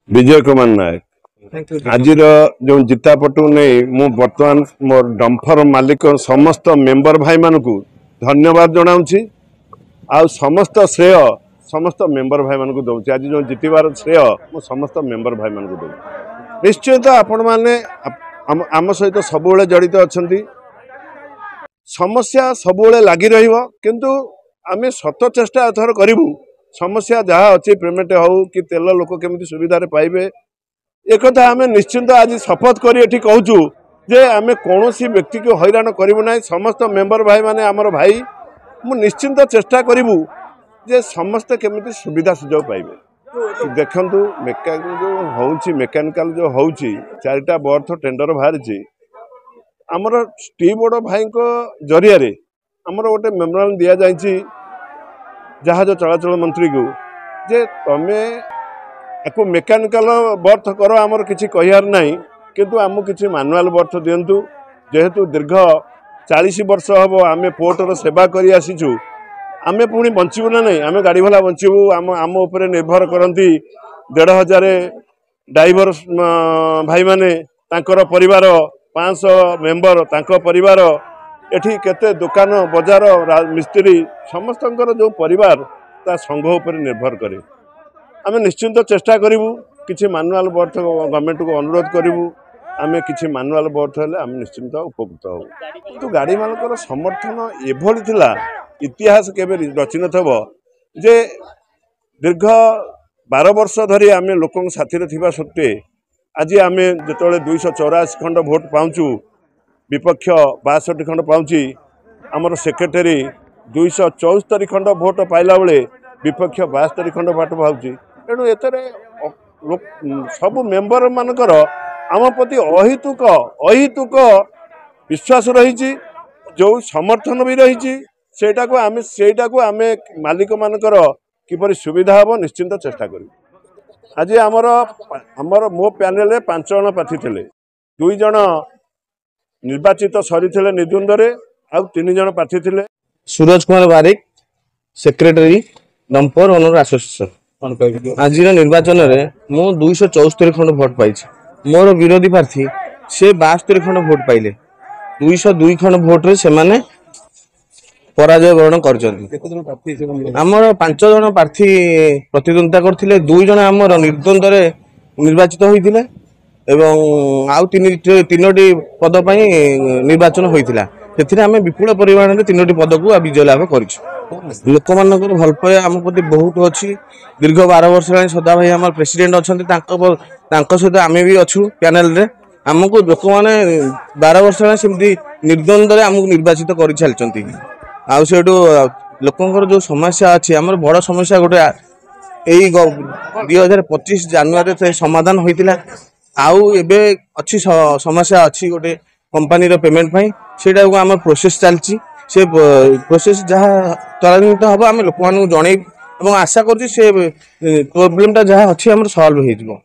विजय कुमार नायक आज जो जितापटू नहीं मु बर्तमान मोर डंफर मालिक समस्त मेंबर भाई मान को धन्यवाद जनाऊँगी आ समस्त श्रेय समस्त मेंबर भाई मान को दूसरी आज जो जितबार श्रेय मु समस्त मेंबर भाई मान को दूँ निश्चित आपण मैंने आम सहित सब जड़ित अच्छा समस्या सब लगी रु आम सत चेष्टा एथर करूँ समस्या जहाँ अच्छी पेमेंट हो कि तेल लोक केमी सुविधा पाइबे एक आम निश्चिंत आज शपथ कर कहूँ जे आम कौन व्यक्ति को हैरान करूँ ना समस्त मेंबर भाई माने आमर भाई मु निश्चिंत चेष्टा करूँ जे समस्त केमी सुविधा सुजोग पाइबे देखु मेकानिकल जो हो चारिटा बर्थ टेंडर बाहरी आमर स्टी बोर्ड भाई जरिया आमर गोटे मेमोरांडम दि जाइए जहाज चलाचल मंत्री को जे तमे आपको मेकानिकल बर्थ कर आमर किसी कहार ना किंतु आम कि मानुआल बर्थ दिंतु जेहेतु दीर्घ 40 वर्ष हम आम पोर्टर सेवा कर आसीचु आम पुणी बंचबू ना नहीं आम गाड़ी भला बंचबू आम उपर निर्भर करती 1500 ड्राइवर भाई माने तांकर परिवार 500 मेंबर तांको परिवार एठी केते दुकान बजार मिस्त्री समस्त जो परिवार ता संघ उपर निर्भर करे आम निश्चिंत चेष्टा करूँ कि मानुआल बर्थ गवर्नमेंट को अनुरोध करूँ आम कि मानुआल बर्थ हेल्ले आम निश्चिंत उपकृत हो किंतु गाड़ी मानकर समर्थन एभली थिला इतिहास केबे रचि नथब जे दीर्घ 12 वर्ष धरी आम लोक साथी थिबा सत्वे आज आम जो 284 खंड भोट पाऊँ विपक्ष 62 खंड पाँच आमर सेक्रेटरी 274 खंड भोट पाइला बेले विपक्ष 72 खंड भोट पाऊँ तेणु एतरे सब मेंबर मानकर आम प्रति अहितुक विश्वास रही जो समर्थन भी रही सेटा को आम मालिक मानकर किपरि सुविधा हम निश्चिंत चेष्टा करूँ आज आमर मो पैनल 5 जन प्रार्थी थे 2 जन निर्वाचित सरी निर्द्वंद्व आउ 3 जन प्रार्थी थे सूरज कुमार बारिक सेक्रेटरी डंपर ओनर एसोसिएशन आज निर्वाचन में मु 274 खंड भोट पाई मोर विरोधी प्रार्थी से 72 खंड भोट पाइले 202 खंड भोट रे से माने पराजय वरण करमर 5 जन प्रार्थी प्रतिद्वंदिता करथिले 2 जन आमर निर्द्वंद्व निर्वाचित होइथिले एवं आउ 3टी पद पर निर्वाचन होइथिला से आम विपुल परिमाण में 3टी पद को विजय लाभ कर लोक मान भल पाए आम प्रति बहुत अच्छी दीर्घ 12 वर्ष सदा भाई आम प्रेसिडेंट अच्छा सहित आम भी अच्छु पैनल रे आमको लोक मैंने 12 वर्ष सेमती निर्द्वंद्व आमको निर्वाचित कर चलती आठू लोकंर जो समस्या अच्छी आम बड़ समस्या गोटे यही 2025 जानुआरी समाधान होता आउ एबे अच्छी समस्या अच्छी गोटे कंपनी रो पेमेंट पाई सेटा को आम प्रोसेस चलची से प्रोसेस जहाँ त्वरान्वित हम आम लोक जन आशा कर प्रोब्लेम जहाँ अच्छी सॉल्व हो।